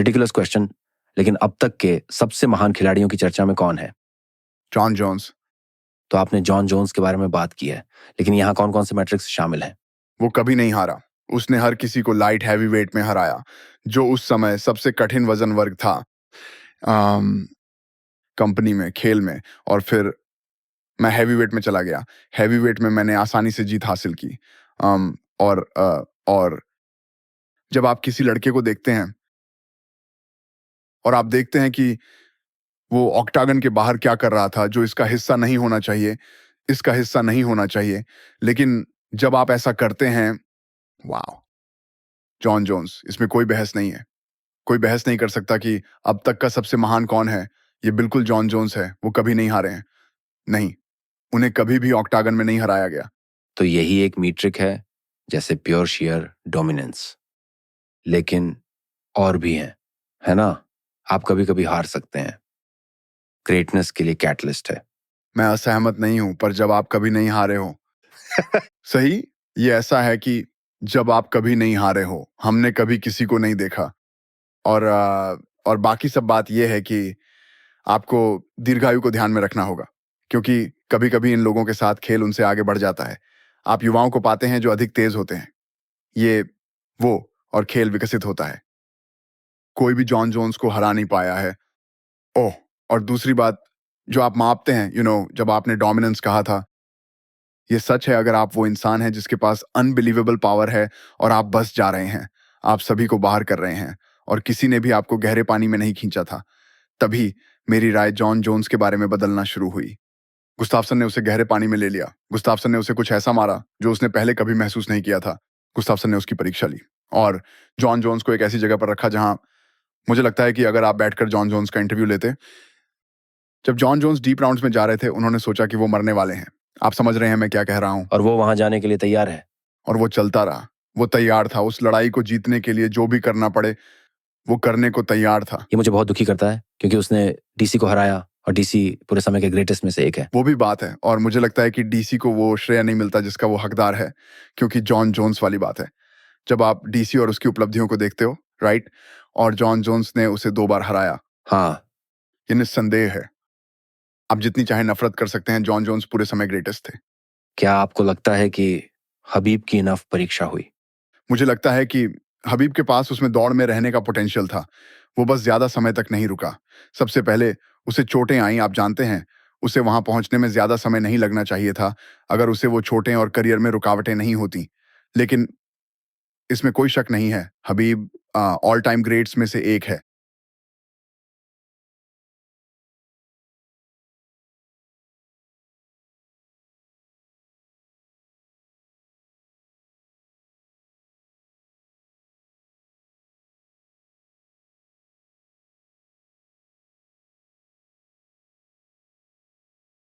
Ridiculous question, लेकिन अब तक के सबसे महान खिलाड़ियों की चर्चा में कौन है? John Jones. तो आपने जॉन जोन्स के बारे में बात की है, लेकिन यहाँ कौन कौन से मैट्रिक्स शामिल हैं? वो कभी नहीं हारा। उसने हर किसी को लाइट हैवी वेट में हराया, जो उस समय सबसे कठिन वजन वर्ग था कंपनी में, खेल में। और फिर मैं हैवी वेट में चला गया। हैवी वेट में मैंने आसानी से जीत हासिल की। और जब आप किसी लड़के को देखते हैं और आप देखते हैं कि वो ऑक्टागन के बाहर क्या कर रहा था, जो इसका हिस्सा नहीं होना चाहिए, इसका हिस्सा नहीं होना चाहिए, लेकिन जब आप ऐसा करते हैं, वाह, जॉन जोन्स, इसमें कोई बहस नहीं है। कोई बहस नहीं कर सकता कि अब तक का सबसे महान कौन है। ये बिल्कुल जॉन जोन्स है। वो कभी नहीं हारे हैं। नहीं, उन्हें कभी भी ऑक्टागन में नहीं हराया गया। तो यही एक मीट्रिक है, जैसे प्योर शेयर डोमिनेंस। लेकिन और भी हैं, है ना? आप कभी कभी हार सकते हैं। ग्रेटनेस के लिए कैटलिस्ट है। मैं असहमत नहीं हूं, पर जब आप कभी नहीं हारे हो सही, ये ऐसा है कि जब आप कभी नहीं हारे हो, हमने कभी किसी को नहीं देखा। और बाकी सब बात यह है कि आपको दीर्घायु को ध्यान में रखना होगा, क्योंकि कभी कभी इन लोगों के साथ खेल उनसे आगे बढ़ जाता है। आप युवाओं को पाते हैं जो अधिक तेज होते हैं, ये वो, और खेल विकसित होता है। कोई भी जॉन जोन्स को हरा नहीं पाया है। ओह, और दूसरी बात जो आप मापते हैं, जब आपने डोमिनेंस कहा था, ये सच है अगर आप वो इंसान हैं जिसके पास अनबिलीवेबल पावर है और आप बस जा रहे हैं, आप सभी को बाहर कर रहे हैं और किसी ने भी आपको गहरे पानी में नहीं खींचा था। तभी मेरी राय जॉन जोन्स के बारे में बदलना शुरू हुई। गुस्ताफसन ने उसे गहरे पानी में ले लिया। गुस्ताफसन ने उसे कुछ ऐसा मारा जो उसने पहले कभी महसूस नहीं किया था। गुस्ताफसन ने उसकी परीक्षा ली और जॉन जोन्स को एक ऐसी जगह पर रखा जहां मुझे लगता है कि अगर आप बैठकर जॉन जोन्स का इंटरव्यू लेते, जब जॉन जोन्स डीप राउंड्स में जा रहे थे, उन्होंने सोचा कि वो मरने वाले हैं। आप समझ रहे हैं मैं क्या कह रहा हूं? और वो वहां जाने के लिए तैयार है। और वो चलता रहा। वो तैयार था उस लड़ाई को जीतने के लिए, जो भी करना पड़े वो करने को तैयार था। ये मुझे बहुत दुखी करता है, क्योंकि उसने डीसी को हराया और डीसी पूरे समय के ग्रेटेस्ट में से एक है। वो भी बात है, और मुझे लगता है कि डीसी को वो श्रेय नहीं मिलता जिसका वो हकदार है, क्योंकि जॉन जोन्स वाली बात है। जब आप डीसी और उसकी उपलब्धियों को देखते हो, राइट, और जॉन जोन्स ने उसे 2 बार हराया, हाँ, ये निस्संदेह है। आप जितनी चाहे नफरत कर सकते हैं, जॉन जोन्स पूरे समय ग्रेटेस्ट थे। क्या आपको लगता है कि हबीब की इनफ परीक्षा हुई? मुझे लगता है कि हबीब के पास उसमें दौड़ में रहने का पोटेंशियल था। वो बस ज्यादा समय तक नहीं रुका। सबसे पहले उसे चोटें आई, आप जानते हैं। उसे वहां पहुंचने में ज्यादा समय नहीं लगना चाहिए था अगर उसे वो चोटें और करियर में रुकावटें नहीं होती। लेकिन इसमें कोई शक नहीं है, हबीब ऑल टाइम ग्रेट्स में से एक है।